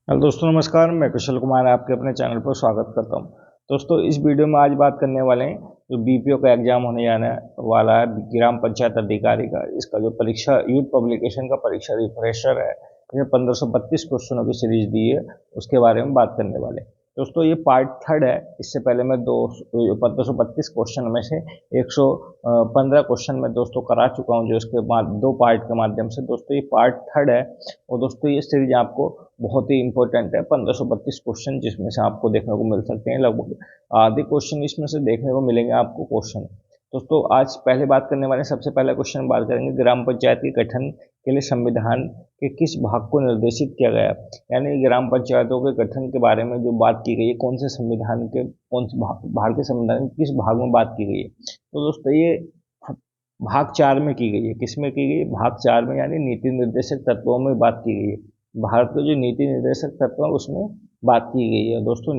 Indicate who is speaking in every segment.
Speaker 1: Hello दोस्तों, नमस्कार। मैं कुशल कुमार आपके अपने चैनल पर स्वागत करता हूं। दोस्तों, इस वीडियो में आज बात करने वाले हैं जो बीपीओ का एग्जाम होने जाने वाला है, ग्राम पंचायत अधिकारी का। इसका जो परीक्षा यूथ पब्लिकेशन का परीक्षा रिफ्रेशर है, इसमें 1532 क्वेश्चनों की सीरीज दी है, उसके बारे में बात करने वाले हैं। दोस्तों, ये पार्ट थर्ड है। इससे पहले मैं 1532 क्वेश्चन में से 115 क्वेश्चन में दोस्तों करा चुका हूँ, जो इसके बाद दो पार्ट के माध्यम से। दोस्तों, ये पार्ट थर्ड है और दोस्तों ये सीरीज आपको बहुत ही इंपॉर्टेंट है। 1532 क्वेश्चन जिसमें से आपको देखने को मिल सकते हैं, लगभग आधे क्वेश्चन इसमें से देखने को मिलेंगे आपको क्वेश्चन। दोस्तों, आज पहले बात करने वाले, सबसे पहला क्वेश्चन बात करेंगे ग्राम पंचायत के गठन के लिए संविधान के किस भाग को निर्देशित किया गया। यानी ग्राम पंचायतों के गठन के बारे में जो बात की गई है, कौन से संविधान के, कौन से भारतीय संविधान के किस भाग में बात की गई है। तो दोस्तों, ये भाग 4 में की गई है। किस में की गई है? भाग 4 में, यानी नीति निर्देशक तत्वों में बात की गई है। भारत के जो नीति निर्देशक तत्व है उसमें बात की गई है। दोस्तों,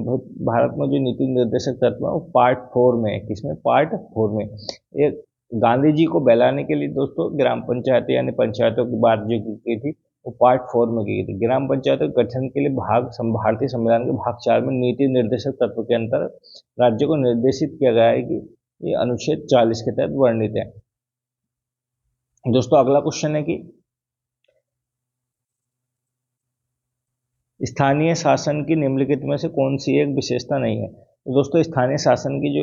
Speaker 1: भारत में जो नीति निर्देशक तत्व है वो पार्ट 4 में है। किसमें? पार्ट 4 में। एक गांधी जी को बहलाने के लिए दोस्तों ग्राम पंचायत यानी पंचायतों की बात जो की गई थी वो पार्ट 4 में की गई थी। ग्राम पंचायतों के गठन के लिए भारतीय संविधान के भाग 4 में नीति निर्देशक तत्व के अंतर राज्य को निर्देशित किया गया है कि ये अनुच्छेद 40 के तहत वर्णित है। दोस्तों, अगला क्वेश्चन है कि स्थानीय शासन की निम्नलिखित में से कौन सी एक विशेषता नहीं है। तो दोस्तों, स्थानीय शासन की जो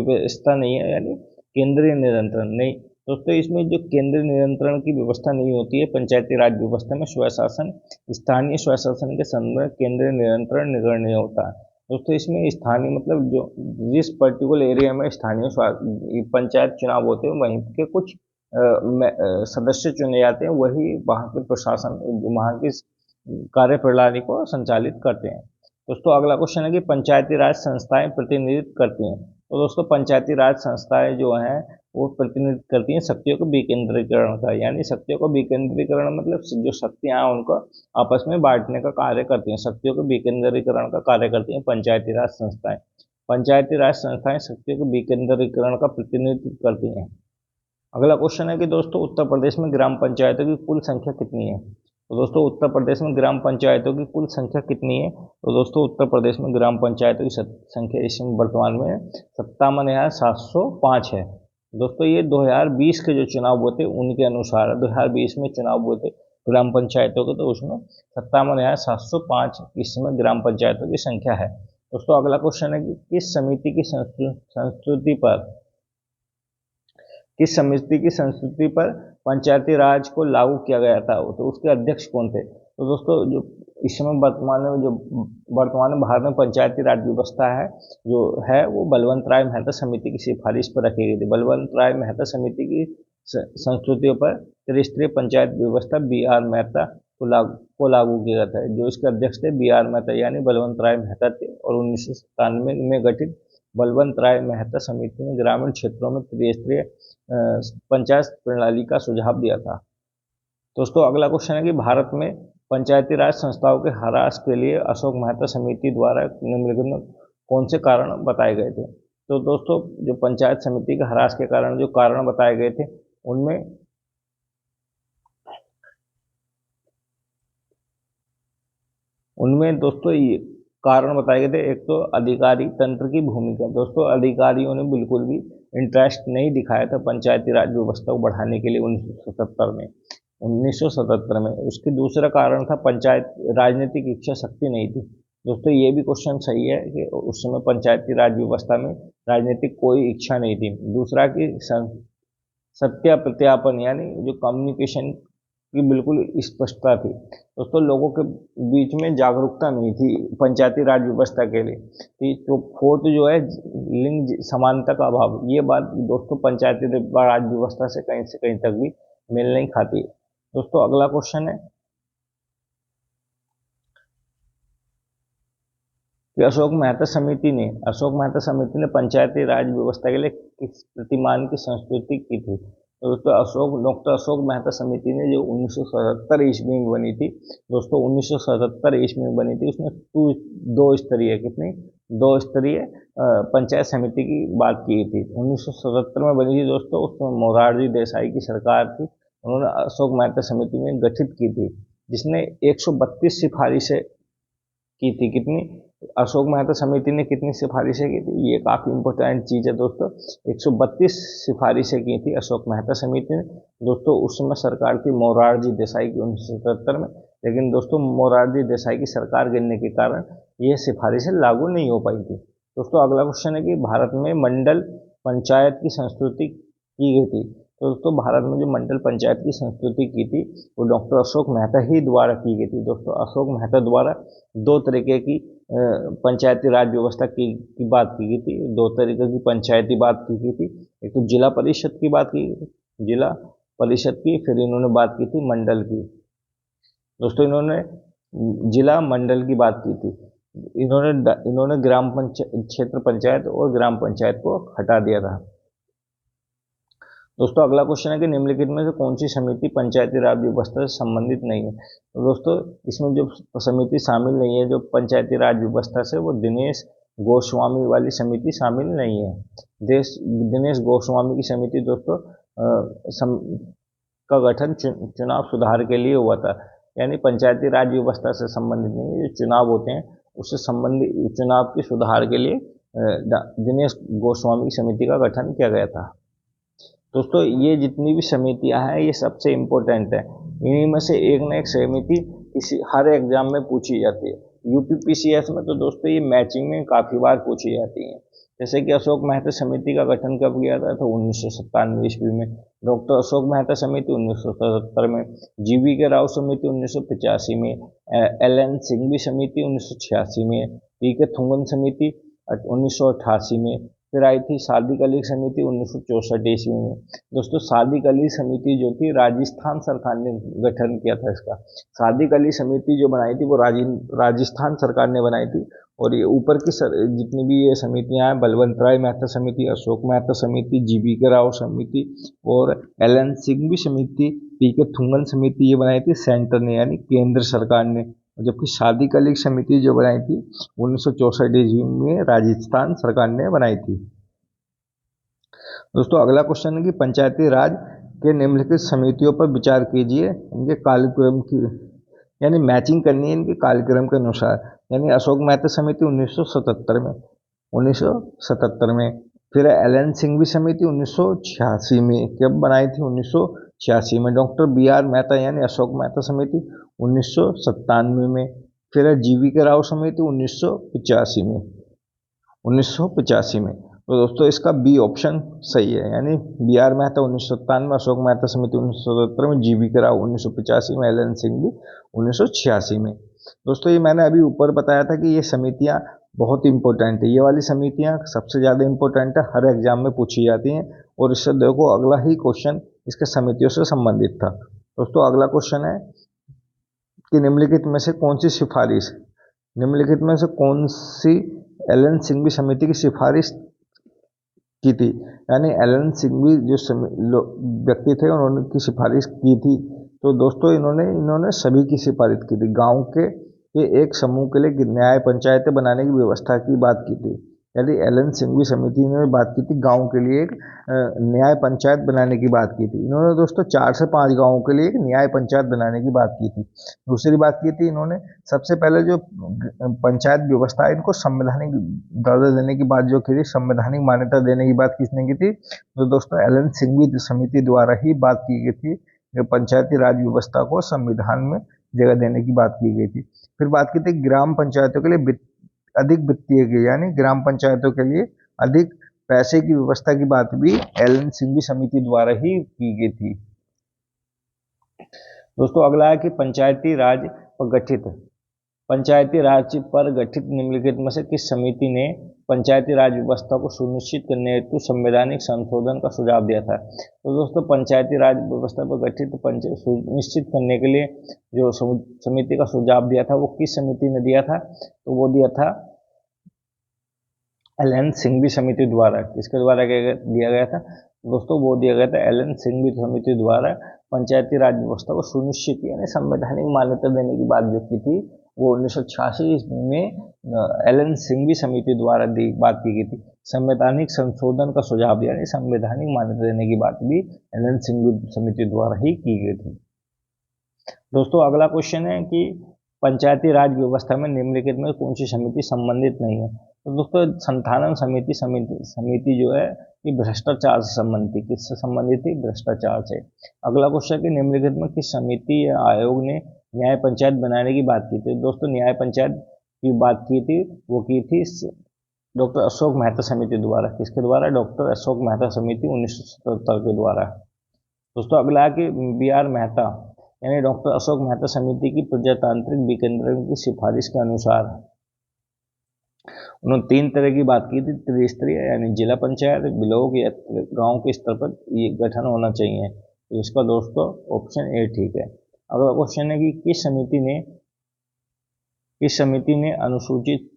Speaker 1: व्यवस्था नहीं है, यानी केंद्रीय नियंत्रण नहीं। दोस्तों, इसमें जो केंद्रीय नियंत्रण की व्यवस्था नहीं होती है पंचायती राज व्यवस्था में, स्वशासन, स्थानीय स्वशासन के संबंध में केंद्रीय नियंत्रण निगरणीय होता है। दोस्तों, इसमें स्थानीय मतलब जो जिस पर्टिकुलर एरिया में स्थानीय पंचायत चुनाव होते हैं वहीं के कुछ सदस्य चुने जाते हैं, वही वहाँ के प्रशासन, वहाँ की कार्य प्रणाली को संचालित करते हैं। दोस्तों, अगला क्वेश्चन है कि पंचायती राज संस्थाएं प्रतिनिधित्व करती हैं। तो दोस्तों, पंचायती राज संस्थाएं जो हैं वो प्रतिनिधित्व करती हैं शक्तियों को विकेंद्रीकरण का। यानी शक्तियों को विकेंद्रीकरण मतलब जो शक्तियां हैं उनको आपस में बांटने का कार्य करती हैं। शक्तियों को विकेंद्रीकरण का कार्य करती हैं पंचायती राज संस्थाएं। पंचायती राज संस्थाएं शक्तियों के विकेंद्रीकरण का प्रतिनिधित्व करती हैं। अगला क्वेश्चन है कि दोस्तों, उत्तर प्रदेश में ग्राम पंचायतों की कुल संख्या कितनी है। तो दोस्तों, उत्तर प्रदेश में ग्राम पंचायतों की कुल संख्या कितनी है। तो दोस्तों, उत्तर प्रदेश में ग्राम पंचायतों की संख्या इस वर्तमान में 57,705 है। दोस्तों, ये 2020 के जो चुनाव हुए थे उनके अनुसार 2020 में चुनाव हुए थे ग्राम पंचायतों के, तो उसमें 57,705 इस समय ग्राम पंचायतों की संख्या है। दोस्तों, अगला क्वेश्चन है कि किस समिति की संस्कृति पर किस समिति की संस्कृति पर पंचायती राज को लागू किया गया था, तो उसके अध्यक्ष कौन थे। तो दोस्तों, जो इस समय वर्तमान में भारत में पंचायती राज व्यवस्था है जो है वो बलवंत राय मेहता समिति की सिफारिश पर रखी गई थी। बलवंत राय मेहता समिति की संस्कृतियों पर त्रिस्तरीय पंचायत व्यवस्था BR मेहता को लागू किया गया था। जो इसके अध्यक्ष थे BR मेहता यानी बलवंत राय मेहता थे, और 1997 में गठित बलवंत राय मेहता समिति ने ग्रामीण क्षेत्रों में त्रिस्तरीय पंचायत प्रणाली का सुझाव दिया था। दोस्तों, अगला क्वेश्चन है कि भारत में पंचायती राज संस्थाओं के ह्रास के लिए अशोक मेहता समिति द्वारा निम्नलिखित में कौन से कारण बताए गए थे। तो दोस्तों, जो पंचायत समिति के ह्रास के कारण जो कारण बताए गए थे उनमें उनमें दोस्तों ये कारण बताए गए थे। एक तो अधिकारी तंत्र की भूमिका। दोस्तों, अधिकारियों ने बिल्कुल भी इंटरेस्ट नहीं दिखाया था पंचायती राज व्यवस्था को बढ़ाने के लिए 1977 में। उसके दूसरा कारण था पंचायत राजनीतिक इच्छा शक्ति नहीं थी। दोस्तों, ये भी क्वेश्चन सही है कि उस समय पंचायती राज व्यवस्था में राजनीतिक कोई इच्छा नहीं थी। दूसरा कि सत्य प्रत्यापन यानी जो कम्युनिकेशन की बिल्कुल स्पष्टता थी। दोस्तों, लोगों के बीच में जागरूकता नहीं थी पंचायती राज व्यवस्था के लिए। कि जो फोर्थ जो है लिंग समानता का अभाव, ये बात दोस्तों पंचायती राज व्यवस्था से कहीं तक भी मेल नहीं खाती। दोस्तों, अगला क्वेश्चन है कि अशोक मेहता समिति ने पंचायती राज व्यवस्था के लिए किस प्रतिमान की संस्तुति की थी। तो दोस्तों, डॉक्टर अशोक मेहता समिति ने जो 1977 ईस्वी में बनी थी, दोस्तों 1977 ईस्वी में बनी थी, उसमें दो स्तरीय पंचायत समिति की बात की थी। 1977 में बनी थी दोस्तों, उसमें मोरारजी देसाई की सरकार थी। उन्होंने अशोक मेहता समिति में गठित की थी, जिसने 132 सिफारिशें की थी, कितनी, अशोक मेहता समिति ने कितनी सिफारिशें की थी, ये काफ़ी इंपॉर्टेंट चीज़ है दोस्तों। 132 सिफारिशें की थी अशोक मेहता समिति ने दोस्तों। उस समय सरकार थी मोरारजी देसाई की 1977 में, लेकिन दोस्तों मोरारजी देसाई की सरकार गिरने के कारण ये सिफारिशें लागू नहीं हो पाई थी। दोस्तों अगला क्वेश्चन है कि भारत में मंडल पंचायत की संस्कृति की गई थी। तो दोस्तों भारत में जो मंडल पंचायत की संस्कृति की थी वो डॉक्टर अशोक मेहता ही द्वारा की गई थी। दोस्तों अशोक मेहता द्वारा दो तरीके की पंचायती राज व्यवस्था की बात की गई थी, दो तरीके की पंचायती बात की गई थी। एक तो जिला परिषद की बात की गई थी, जिला परिषद की, फिर इन्होंने बात की थी मंडल की। दोस्तों इन्होंने जिला मंडल की बात की थी। इन्होंने ग्राम पंचायत, क्षेत्र पंचायत और ग्राम पंचायत को हटा दिया था। दोस्तों अगला क्वेश्चन है कि निम्नलिखित में से कौन सी समिति पंचायती राज व्यवस्था से संबंधित नहीं है। तो दोस्तों इसमें जो समिति शामिल नहीं है जो पंचायती राज व्यवस्था से, वो दिनेश गोस्वामी वाली समिति शामिल नहीं है। दिनेश गोस्वामी की समिति दोस्तों का गठन चुनाव सुधार के लिए हुआ था, यानी पंचायती राज व्यवस्था से संबंधित नहीं है। जो चुनाव होते हैं उससे संबंधित चुनाव के सुधार के लिए दिनेश गोस्वामी की समिति का गठन किया गया था। दोस्तों ये जितनी भी समितियां हैं ये सबसे इम्पोर्टेंट है, इन्हीं में से एक न एक समिति किसी हर एग्जाम में पूछी जाती है। यूपीपीसीएस में तो दोस्तों ये मैचिंग में काफ़ी बार पूछी जाती हैं। जैसे कि अशोक मेहता समिति का गठन कब किया था, तो 1997 ईस्वी में। डॉक्टर अशोक मेहता समिति 1977 में, जीवी के राव समिति 1985 में, एल.एन. सिंघवी समिति 1986 में, पी.के. थुंगन समिति 1988 में, फिर आई थी सादिक अली समिति 1964 ईस्वी में। दोस्तों सादिक अली समिति जो थी राजस्थान सरकार ने गठन किया था इसका। सादिक अली समिति जो बनाई थी वो राजस्थान सरकार ने बनाई थी। और ये ऊपर की जितनी भी ये समितियां हैं, बलवंत राय मेहता समिति, अशोक मेहता समिति, जीवी के राव समिति और एल.एन. सिंघवी समिति, पी.के. थुंगन समिति, ये बनाई थी सेंटर ने यानी केंद्र सरकार ने। जबकि सादिक अली समिति जो बनाई थी 1964 ईस्वी में राजस्थान सरकार ने बनाई थी। दोस्तों अगला क्वेश्चन है कि पंचायती राज के निम्नलिखित समितियों पर विचार कीजिए, इनके कार्यक्रम की, यानी मैचिंग करनी है इनके कार्यक्रम के अनुसार। यानी अशोक मेहता समिति 1977 में, फिर एल.एन. सिंघवी समिति 1986 में, कब बनाई थी 1986 में। Doctor B R. मेहता यानी अशोक मेहता समिति 1997 में, फिर जीवी के राव समिति 1985 में। तो दोस्तों इसका बी ऑप्शन सही है, यानी बी.आर. मेहता 1997 में, अशोक मेहता समिति 1977 में, जीवी के राव 1985 में, एल.एन. सिंघवी 1986 में। दोस्तों ये मैंने अभी ऊपर बताया था कि ये समितियां बहुत इंपॉर्टेंट है, ये वाली समितियां सबसे ज़्यादा इंपॉर्टेंट है, हर एग्जाम में पूछी जाती हैं। और इससे देखो अगला ही क्वेश्चन इसके समितियों से संबंधित था। दोस्तों अगला क्वेश्चन है कि निम्नलिखित में से कौन सी सिफारिश, निम्नलिखित में से कौन सी एल.एन. सिंघवी समिति की सिफारिश की थी। यानी एल.एन. सिंघवी जो व्यक्ति थे उन्होंने की सिफारिश की थी। तो दोस्तों इन्होंने सभी की सिफारिश की थी। गांव के एक समूह के लिए न्याय पंचायतें बनाने की व्यवस्था की बात की थी। यानी एल.एन. सिंघवी समिति ने बात की थी गांव के लिए एक न्याय पंचायत बनाने की बात की थी। इन्होंने दोस्तों 4 से 5 गांवों के लिए एक न्याय पंचायत बनाने की बात की थी। दूसरी बात की थी इन्होंने सबसे पहले जो पंचायत व्यवस्था है इनको संवैधानिक दर्जा देने की बात जो की थी, संवैधानिक मान्यता देने की बात किसने की थी, तो दोस्तों एल.एन. सिंघवी समिति द्वारा ही बात की गई थी। पंचायती राज व्यवस्था को संविधान में जगह देने की बात की गई थी। फिर बात की थी ग्राम पंचायतों के लिए अधिक वित्तीय की, यानी ग्राम पंचायतों के लिए अधिक पैसे की व्यवस्था की बात भी एल.एन. सिंघवी समिति द्वारा ही की गई थी। दोस्तों अगला है कि पंचायती राज पर गठित निम्नलिखित में से किस समिति ने पंचायती राज व्यवस्था को सुनिश्चित करने हेतु संवैधानिक संशोधन का सुझाव दिया था। तो दोस्तों पंचायती राज व्यवस्था पर गठित सुनिश्चित करने के लिए जो समिति का सुझाव दिया था वो किस समिति ने दिया था, तो वो दिया था एल.एन. सिंघवी समिति द्वारा। किसके द्वारा दिया गया था दोस्तों, वो दिया गया था एल.एन. सिंघवी समिति द्वारा। पंचायती राज व्यवस्था को सुनिश्चित यानी संवैधानिक मान्यता देने की बात जो की थी वो 1986 में एल.एन. सिंघवी समिति द्वारा बात की गई थी। संवैधानिक संशोधन का सुझाव दिया यानी संवैधानिक मान्यता देने की बात भी एल.एन. सिंघवी समिति द्वारा ही की गई थी। दोस्तों अगला क्वेश्चन है कि पंचायती राज व्यवस्था में निम्नलिखित में कौन सी समिति संबंधित नहीं है? तो दोस्तों संथालन समिति जो है ये भ्रष्टाचार से संबंधित थी। किससे संबंधित थी? भ्रष्टाचार से। अगला क्वेश्चन कि निम्नलिखित में किस समिति या आयोग ने न्याय पंचायत बनाने की बात की थी? दोस्तों न्याय पंचायत की बात की थी, वो की थी डॉक्टर अशोक मेहता समिति द्वारा। किसके द्वारा? डॉक्टर अशोक मेहता समिति 1977 के द्वारा। दोस्तों अगला कि बी आर मेहता यानी डॉक्टर अशोक मेहता समिति की प्रजातांत्रिक विकेंद्रीकरण की सिफारिश के अनुसार उन्होंने 3 तरह की बात की थी। त्रिस्तरीय यानी जिला पंचायत, ब्लॉक या गांव के स्तर पर ये गठन होना चाहिए। तो इसका दोस्तों ऑप्शन ए ठीक है। अगला क्वेश्चन है कि किस समिति ने अनुसूचित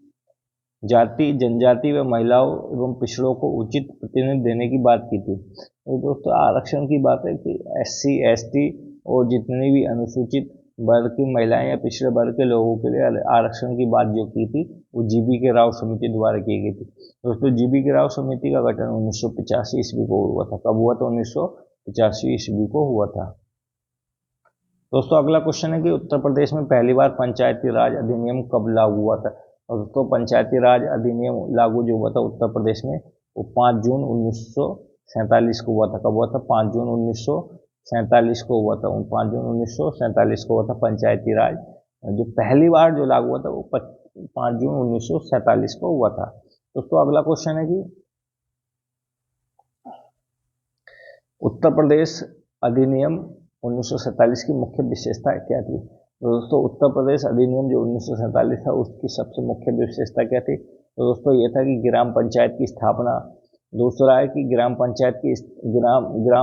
Speaker 1: जाति, जनजाति व महिलाओं एवं पिछड़ों को उचित प्रतिनिधित्व देने की बात की थी? तो दोस्तों आरक्षण की बात है कि SC, ST और जितने भी अनुसूचित वर्ग की महिलाएं या पिछड़े वर्ग के लोगों के लिए आरक्षण की बात जो की थी वो GB के राव समिति द्वारा की गई थी। दोस्तों GB के राव समिति का गठन 1985 ईस्वी को हुआ था। कब हुआ था? 1985 ईस्वी को हुआ था। दोस्तों अगला क्वेश्चन है कि उत्तर प्रदेश में पहली बार पंचायती राज अधिनियम कब लागू हुआ था? और दोस्तों पंचायती राज अधिनियम लागू जो हुआ था उत्तर प्रदेश में वो 5 जून 1947 को हुआ था। कब हुआ था? 5 जून 1947 को हुआ था। 5 जून 1947 को हुआ था पंचायती राज। जो पहली बार जो लागू हुआ था वो 5 जून 1947 को हुआ था। दोस्तों अगला क्वेश्चन है कि उत्तर प्रदेश अधिनियम 1947 की मुख्य विशेषता क्या थी? तो दोस्तों उत्तर प्रदेश अधिनियम जो 1947 था उसकी सबसे मुख्य विशेषता क्या थी? तो दोस्तों ये था कि ग्राम पंचायत की स्थापना। दूसरा है कि ग्राम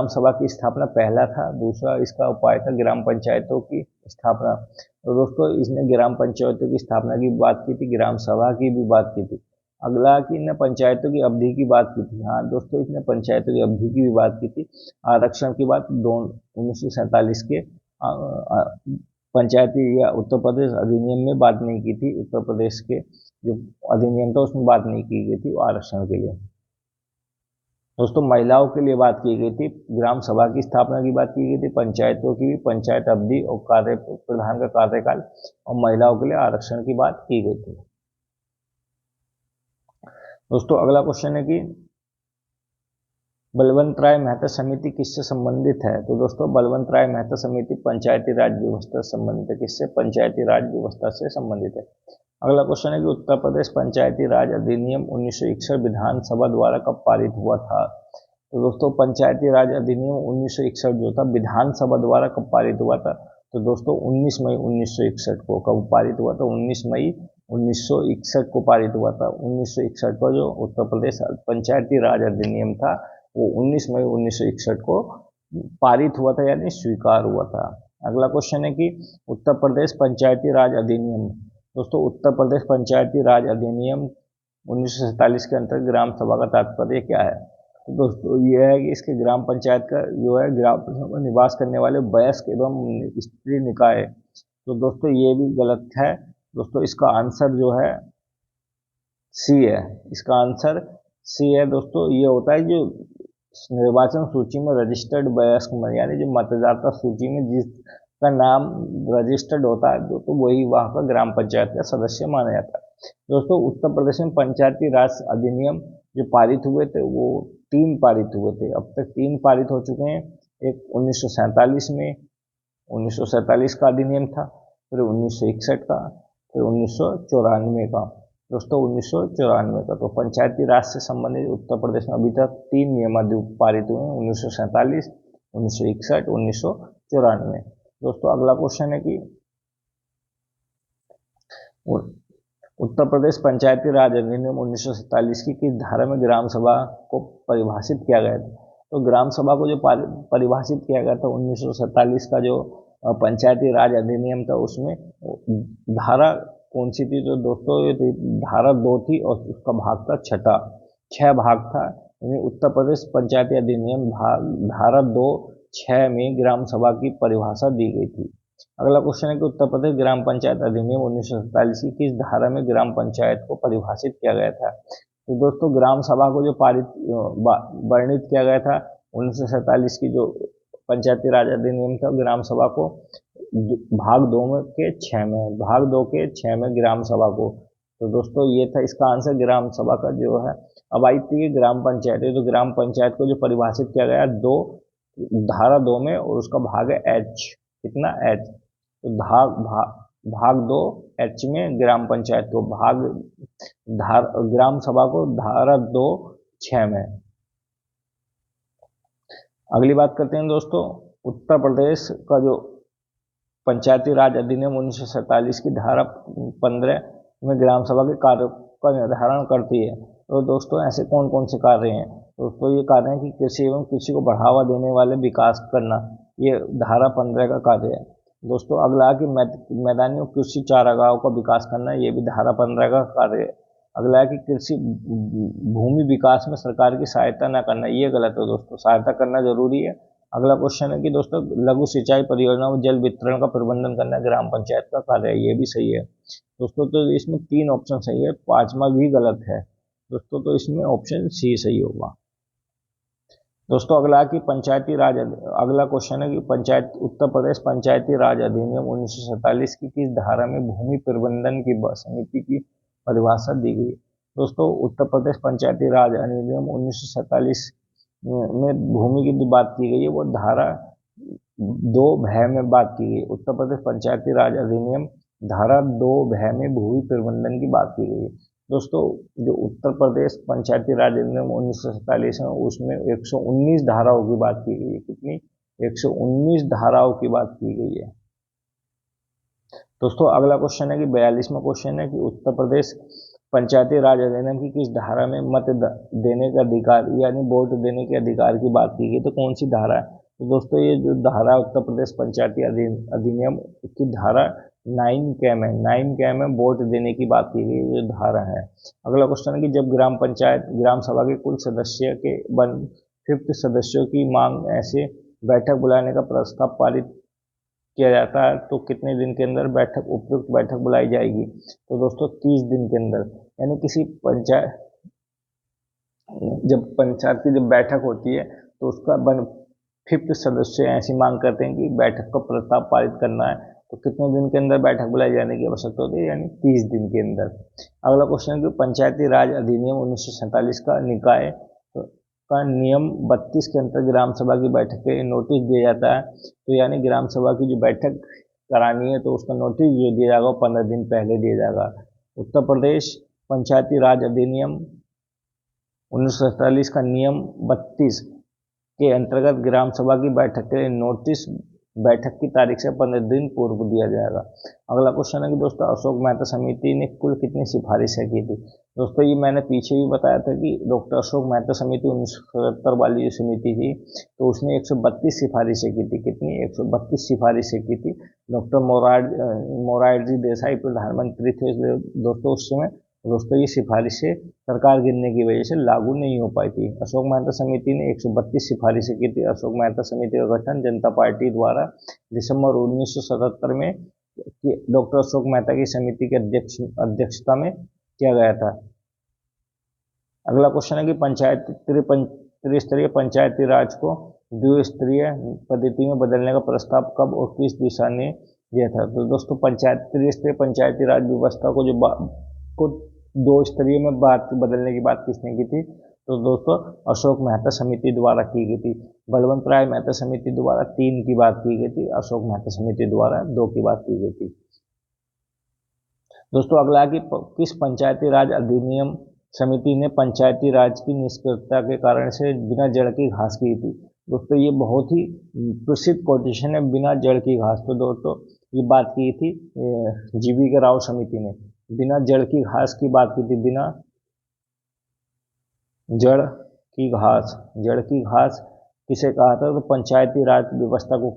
Speaker 1: सभा की स्थापना पहला था। दूसरा इसका उपाय था ग्राम पंचायतों की स्थापना। तो दोस्तों इसने ग्राम पंचायतों की स्थापना की बात की थी, ग्राम सभा की भी बात की थी। अगला कि इसने पंचायतों की अवधि की बात की थी। हाँ दोस्तों इसने पंचायतों की अवधि की भी बात की थी। आरक्षण की बात 1947 के पंचायती या उत्तर प्रदेश अधिनियम में बात नहीं की थी। उत्तर प्रदेश के जो अधिनियम था उसमें बात नहीं की गई थी आरक्षण के लिए। दोस्तों महिलाओं के लिए बात की गई थी, ग्राम सभा की स्थापना की बात की गई थी, पंचायतों की भी पंचायत अवधि और प्रधान का कार्यकाल और महिलाओं के लिए आरक्षण की बात की गई थी। दोस्तों अगला क्वेश्चन है कि बलवंत राय मेहता समिति किससे संबंधित है? तो दोस्तों बलवंत राय मेहता समिति पंचायती राज व्यवस्था से संबंधित है। किससे? पंचायती राज व्यवस्था से संबंधित है। अगला क्वेश्चन है कि उत्तर प्रदेश पंचायती राज अधिनियम 1961 विधानसभा द्वारा कब पारित हुआ था? तो दोस्तों पंचायती राज अधिनियम 1961 जो था विधानसभा द्वारा कब पारित हुआ था? तो दोस्तों 19 मई 1961 को। कब पारित हुआ था? 19 मई 1961 को पारित हुआ था। 1961 को जो उत्तर प्रदेश पंचायती राज अधिनियम था वो 19 मई 1961 को पारित हुआ था यानी स्वीकार हुआ था। अगला क्वेश्चन है कि उत्तर प्रदेश पंचायती राज अधिनियम। दोस्तों उत्तर प्रदेश पंचायती राज अधिनियम 1947 के अंतर्गत ग्राम सभा का तात्पर्य क्या है? तो दोस्तों यह है कि इसके ग्राम पंचायत का जो है ग्राम पंचायत में निवास करने वाले वयस्क एवं स्त्री निकाय। तो दोस्तों ये भी गलत है। दोस्तों इसका आंसर जो है सी है। इसका आंसर सी है। दोस्तों ये होता है जो निर्वाचन सूची में रजिस्टर्ड वयस्क यानी जो मतदाता सूची में जिसका नाम रजिस्टर्ड होता है तो वही वहाँ का ग्राम पंचायत का सदस्य माना जाता है। दोस्तों उत्तर प्रदेश में पंचायती राज अधिनियम जो पारित हुए थे वो 3 पारित हुए थे। अब तक 3 पारित हो चुके हैं। एक 1947 में 1947 का अधिनियम था, फिर 1961 का, फिर 1994 का। दोस्तों 1994 का। तो पंचायती राज से संबंधित उत्तर प्रदेश में अभी तक 3 नियम पारित हुए हैं, 1947, 1961, 1994। दोस्तों अगला क्वेश्चन है कि उत्तर प्रदेश पंचायती राज अधिनियम 1947 की किस धारा में ग्राम सभा को परिभाषित किया गया था? तो ग्राम सभा को जो परिभाषित किया गया था 1947 का जो पंचायती राज अधिनियम था उसमें धारा कौन सी थी? तो दोस्तों ये धारा 2 थी और उसका भाग था 6 भाग था। यानी उत्तर प्रदेश पंचायती अधिनियम धारा 2(6) में ग्राम सभा की परिभाषा दी गई थी। अगला क्वेश्चन है कि उत्तर प्रदेश ग्राम पंचायत अधिनियम 1947 की किस धारा में ग्राम पंचायत को परिभाषित किया गया था? तो दोस्तों ग्राम सभा को जो वर्णित किया गया था 1947 की जो पंचायती राज अधिनियम था, ग्राम सभा को भाग 2 में के 6 में, भाग 2 के 6 में ग्राम सभा को। तो दोस्तों ये था इसका आंसर ग्राम सभा का जो है। अब आई थी ग्राम पंचायत, तो ग्राम पंचायत को जो परिभाषित किया गया दो धारा 2 में, और उसका भाग है एच, कितना एच, तो भाग 2 एच में ग्राम पंचायत को, ग्राम सभा को धारा 2 6 में। अगली बात करते हैं दोस्तों, उत्तर प्रदेश का जो पंचायती राज अधिनियम 1947 की धारा 15 में ग्राम सभा के कार्य का निर्धारण करती है। तो दोस्तों ऐसे कौन कौन से कार्य हैं? दोस्तों ये कार्य है कि कृषि एवं कृषि को बढ़ावा देने वाले विकास करना, ये धारा 15 का कार्य है। दोस्तों अगला कि मैदानी और कृषि चारागाहों का विकास करना, ये भी धारा 15 का कार्य है। अगला है कि कृषि भूमि विकास में सरकार की सहायता न करना, ये गलत है दोस्तों, सहायता करना जरूरी है। अगला क्वेश्चन है कि दोस्तों लघु सिंचाई परियोजना में जल वितरण का प्रबंधन करना ग्राम पंचायत का कार्य है, ये भी सही है दोस्तों। तो इसमें 3 ऑप्शन सही है, 5वां भी गलत है दोस्तों, तो इसमें ऑप्शन सी सही होगा दोस्तों। अगला कि पंचायती राज, अगला क्वेश्चन है कि उत्तर प्रदेश पंचायती राज अधिनियम 1947 की किस धारा में भूमि प्रबंधन की समिति की परिभाषा दी गई? दोस्तों उत्तर प्रदेश पंचायती राज अधिनियम 1947 में भूमि की बात की गई है, वो धारा 2 भय में बात की गई। उत्तर प्रदेश पंचायती राज अधिनियम धारा 2 भय में भूमि प्रबंधन की बात की गई है दोस्तों। जो उत्तर प्रदेश पंचायती राज अधिनियम 1947 है उसमें 119 धाराओं की बात की गई है, कितनी? 119 धाराओं की बात की गई है दोस्तों। अगला क्वेश्चन है कि 42वां क्वेश्चन है कि उत्तर प्रदेश पंचायती राज अधिनियम की किस धारा में मत देने का अधिकार यानी वोट देने के अधिकार की बात की गई? तो कौन सी धारा है? तो दोस्तों ये जो धारा है उत्तर प्रदेश पंचायती अधिनियम की धारा 9K में वोट देने की बात की गई जो धारा है। अगला क्वेश्चन है कि जब ग्राम सभा के कुल सदस्य के 1/5 सदस्यों की मांग ऐसे बैठक बुलाने का प्रस्ताव पारित किया जाता है तो कितने दिन के अंदर उपयुक्त बैठक बुलाई जाएगी? तो दोस्तों 30 दिन के अंदर, यानी किसी जब पंचायत की जब बैठक होती है तो उसका 1/5 सदस्य ऐसी मांग करते हैं कि बैठक का प्रस्ताव पारित करना है, तो कितने दिन के अंदर बैठक बुलाई जाने की आवश्यकता होती है? यानी 30 दिन के अंदर। अगला क्वेश्चन है कि पंचायती राज अधिनियम 1947 का निकाय का नियम 32 के अंतर्गत ग्राम सभा की बैठक के नोटिस दिया जाता है, तो यानी ग्राम सभा की जो बैठक करानी है तो उसका नोटिस जो दिया जाएगा 15 दिन पहले दिया जाएगा। उत्तर प्रदेश पंचायती राज अधिनियम 1947 का नियम 32 के अंतर्गत ग्राम सभा की बैठक के नोटिस बैठक की तारीख से 15 दिन पूर्व दिया जाएगा। अगला क्वेश्चन है कि दोस्तों अशोक मेहता समिति ने कुल कितनी सिफारिशें की थी? दोस्तों ये मैंने पीछे भी बताया था कि डॉक्टर अशोक मेहता समिति 1977 वाली जो समिति थी तो उसने 132 सिफारिशें की थी, कितनी? 132 सिफारिशें की थी। डॉक्टर मोरारजी देसाई प्रधानमंत्री थे दोस्तों उस समय। दोस्तों ये सिफारिशें सरकार गिरने की वजह से लागू नहीं हो पाई थी। अशोक मेहता समिति ने 132 सिफारिशें की थी। अशोक मेहता समिति का गठन जनता पार्टी द्वारा दिसंबर 1977 में डॉक्टर अशोक मेहता की समिति के अध्यक्षता में किया गया था। अगला क्वेश्चन है कि त्रिस्तरीय पंचायती राज को द्विस्तरीय पद्धति में बदलने का प्रस्ताव कब और किस दिशा ने दिया था? तो दोस्तों त्रिस्तरीय पंचायती राज व्यवस्था को 2 स्तरीय में बदलने की बात किसने की थी? तो दोस्तों अशोक मेहता समिति द्वारा की गई थी। बलवंत राय मेहता समिति द्वारा 3 की बात की गई थी, अशोक मेहता समिति द्वारा 2 की बात की गई थी दोस्तों। अगला कि किस पंचायती राज अधिनियम समिति ने पंचायती राज की निष्क्रियता के कारण से बिना जड़ की घास की थी? दोस्तों ये बहुत ही प्रसिद्ध कोटेशन है, बिना जड़ की घास। तो दोस्तों ये बात की थी जीवी के राव समिति ने, बिना जड़ की घास की बात की थी, बिना जड़ की घास किसे कहा था? तो पंचायती राज व्यवस्था को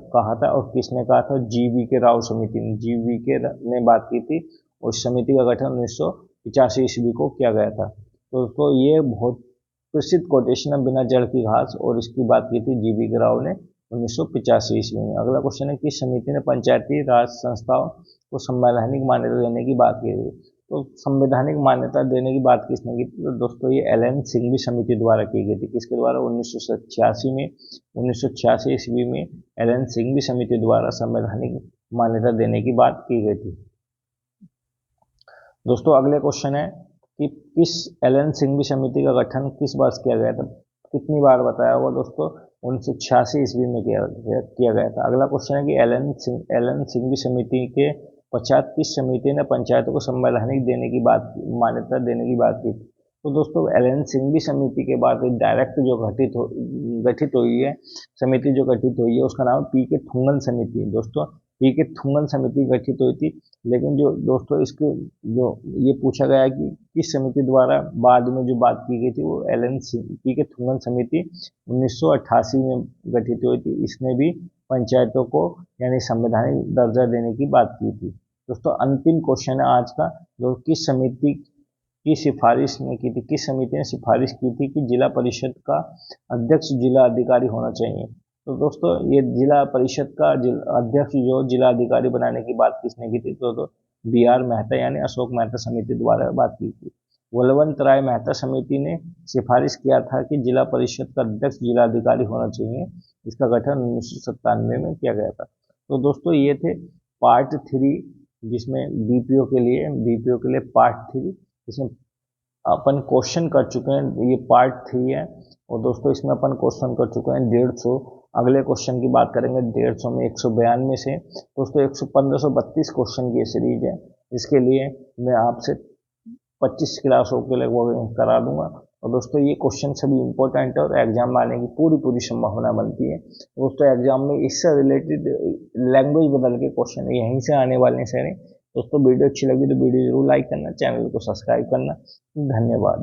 Speaker 1: कहा था और किसने कहा था? जीवी के राव समिति ने, जीवी के ने बात की थी। उस समिति का गठन 1985 ईस्वी को किया गया था। तो दोस्तों ये बहुत प्रसिद्ध कोटेशन है, बिना जड़ की घास, और इसकी बात की थी जीवी के राव ने 1985 ईस्वी में। अगला क्वेश्चन है किस समिति ने पंचायती राज संस्थाओं को संवैधानिक मान्यता देने की बात की थी? तो संवैधानिक मान्यता देने की बात किसने की थी? तो दोस्तों ये एलन सिंघवी समिति द्वारा की गई थी। किसके द्वारा? 1986 में, 1986 ईस्वी में एलन सिंघवी समिति द्वारा संवैधानिक मान्यता देने की बात की गई थी। दोस्तों अगले क्वेश्चन है कि किस एलन सिंघवी समिति का गठन किस वर्ष किया गया था? कितनी बार बताया होगा दोस्तों? 1986 ईस्वी में किया गया था। अगला क्वेश्चन है कि एलन सिंघवी समिति के पश्चात किस समिति ने पंचायतों को संवैधानिक मान्यता देने की बात की थी? तो दोस्तों एलन सिंघवी समिति के बाद डायरेक्ट जो गठित हुई है समिति जो गठित हुई है उसका नाम पी के थुंगन समिति। दोस्तों पी के थुंगन समिति गठित हुई थी, लेकिन जो दोस्तों इसके जो ये पूछा गया कि किस समिति द्वारा बाद में जो बात की गई थी वो पी के थुंगन समिति 1988 में गठित हुई थी। इसने भी पंचायतों को यानी संवैधानिक दर्जा देने की बात की थी। दोस्तों अंतिम क्वेश्चन है आज का, जो किस समिति की सिफारिश ने की थी? किस समिति ने सिफारिश की थी कि जिला परिषद का अध्यक्ष जिला अधिकारी होना चाहिए? तो दोस्तों ये जिला परिषद का अध्यक्ष जो जिला अधिकारी बनाने की बात किसने की थी? तो बी आर मेहता यानी अशोक मेहता समिति द्वारा बात की थी। बलवंत राय मेहता समिति ने सिफारिश किया था कि जिला परिषद का अध्यक्ष जिला अधिकारी होना चाहिए। इसका गठन 1997 में किया गया था। तो दोस्तों ये थे पार्ट 3, जिसमें बीपीओ के लिए पार्ट 3, इसमें अपन क्वेश्चन कर चुके हैं। ये पार्ट 3 है और दोस्तों इसमें अपन क्वेश्चन कर चुके हैं 150। अगले क्वेश्चन की बात करेंगे 150 में 192 से। दोस्तों 1532 क्वेश्चन की सीरीज है। इसके लिए मैं आपसे 25 क्लासों के लगभग करा दूंगा। और दोस्तों ये क्वेश्चन सभी इंपॉर्टेंट है और एग्जाम में आने की पूरी संभावना बनती है। दोस्तों एग्जाम में इससे रिलेटेड लैंग्वेज बदल के क्वेश्चन यहीं से आने वाले हैं सारे। दोस्तों वीडियो अच्छी लगी तो वीडियो जरूर लाइक करना, चैनल को सब्सक्राइब करना। धन्यवाद।